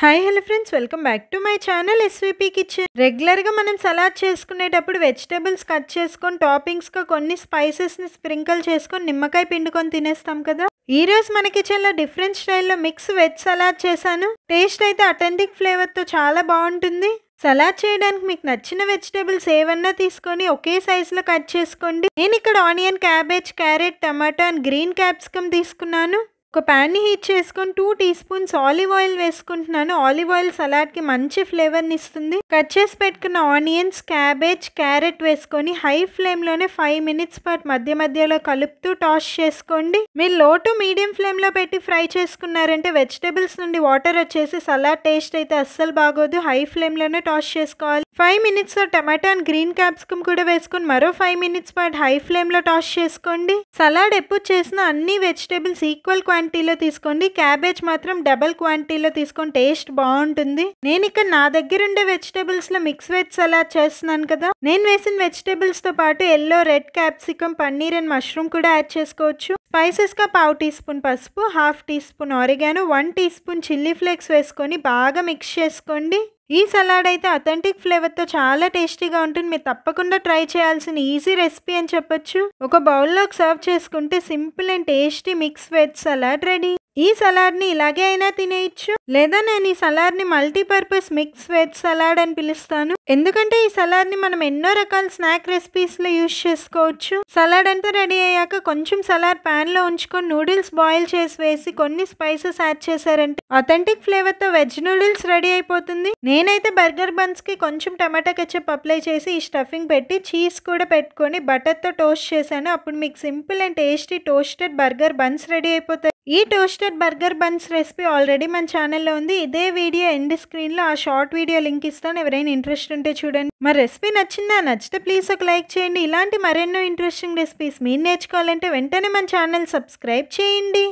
Hi hello friends, welcome back to my channel SVP kitchen. రెగ్యులర్గా మనం salad చేసుకునేటప్పుడు vegetables cut చేసుకొని టాపింగ్స్గా కొన్ని స్పైసెస్ని స్ప్రింకిల్ చేసుకొని నిమ్మకాయ పిండుకొని తినేస్తాం కదా. ఈ రోజు మన కిచెన్లో డిఫరెంట్ స్టైల్లో మిక్స్ వెజ్ సలాడ్ చేశాను. టేస్ట్ అయితే అథెంటిక్ ఫ్లేవర్తో చాలా బాగుంటుంది. సలాడ్ చేయడానికి మీకు నచ్చిన వెజిటేబుల్స్ ఏవన్నా తీసుకొని ఒకే సైజులో కట్ చేసుకోండి. నేను ఇక్కడ onion, cabbage, carrot, tomato and green capsicum తీసుకున్నాను. ఒక ప్యాన్ని హీట్ చేసుకొని 2 టీ స్పూన్స్ ఆలివ్ ఆయిల్ వేసుకుంటున్నాను. ఆలివ్ ఆయిల్ సలాడ్కి మంచి ఫ్లేవర్ని ఇస్తుంది. కట్ చేసి పెట్టుకున్న ఆనియన్స్, క్యాబేజ్, క్యారెట్ వేసుకొని హై ఫ్లేమ్లోనే 5 మినిట్స్ పాటు మధ్య మధ్యలో కలుపుతూ టాస్ చేసుకోండి. మీరు లో టు మీడియం ఫ్లేమ్లో పెట్టి ఫ్రై చేసుకున్నారంటే వెజిటేబుల్స్ నుండి వాటర్ వచ్చేసి సలాడ్ టేస్ట్ అయితే అస్సలు బాగోదు. హై ఫ్లేమ్లోనే టాస్ చేసుకోవాలి. 5 మినిట్స్లో టమాటా అండ్ గ్రీన్ క్యాప్సికమ్ కూడా వేసుకొని మరో 5 మినిట్స్ పాటు హై ఫ్లేమ్లో టాస్ చేసుకోండి. సలాడ్ ఎప్పుడు చేసినా అన్ని వెజిటేబుల్స్ ఈక్వల్ క్వాంటిటీలో తీసుకోండి. క్యాబేజ్ మాత్రం డబల్ క్వాంటిటీలో తీసుకొని టేస్ట్ బాగుంటుంది. నేను ఇక్కడ నా దగ్గర ఉండే వెజిటేబుల్స్ లో మిక్స్ వెజ్ సలాడ్ చేస్తున్నాను కదా. నేను వేసిన వెజిటేబుల్స్ తో పాటు yellow, red capsicum, paneer and mushroom కూడా యాడ్ చేసుకోవచ్చు. స్పైసెస్ గా 1/2 టీ స్పూన్ పసుపు, 1/2 teaspoon oregano, 1 teaspoon chilli flakes వేసుకొని బాగా మిక్స్ చేసుకోండి. ఈ సలాడ్ అయితే అథెంటిక్ ఫ్లేవర్తో చాలా టేస్టీగా ఉంటుంది. మీరు తప్పకుండా ట్రై చేయాల్సిన ఈజీ రెసిపీ అని చెప్పొచ్చు. ఒక బౌల్లోకి సర్వ్ చేసుకుంటే simple and tasty mix veg salad ready. ఈ సలాడ్ని ఇలాగే అయినా తినేయచ్చు, లేదా నేను ఈ సలాడ్ని మల్టీపర్పస్ మిక్స్ వెజ్ సలాడ్ అని పిలుస్తాను. ఎందుకంటే ఈ సలాడ్ని మనం ఎన్నో రకాల స్నాక్ రెసిపీస్లో యూజ్ చేసుకోవచ్చు. సలాడ్ అంతా రెడీ అయ్యాక కొంచెం సలాడ్ ప్యాన్లో ఉంచుకొని నూడిల్స్ బాయిల్ చేసి వేసి కొన్ని స్పైసెస్ యాడ్ చేశారంటే అథెంటిక్ ఫ్లేవర్తో వెజ్ నూడిల్స్ రెడీ అయిపోతుంది. నేనైతే బర్గర్ బన్స్కి కొంచెం టమాటా కెచప్ అప్లై చేసి ఈ స్టఫింగ్ పెట్టి చీజ్ కూడా పెట్టుకొని బటర్తో టోస్ట్ చేశాను. అప్పుడు మీకు simple and tasty toasted burger buns ready అయిపోతాయి. ఈ toasted burger buns recipe already మన ఛానల్లో ఉంది. ఇదే వీడియో ఎండ్ స్క్రీన్లో ఆ షార్ట్ వీడియో లింక్ ఇస్తాను, ఎవరైనా ఇంట్రెస్ట్ ఉంటే చూడండి. మరి రెసిపీ నచ్చిందా? నచ్చితే ప్లీజ్ ఒక లైక్ చేయండి. ఇలాంటి మరెన్నో ఇంట్రెస్టింగ్ రెసిపీస్ మీరు నేర్చుకోవాలంటే వెంటనే మన ఛానల్ సబ్స్క్రైబ్ చేయండి.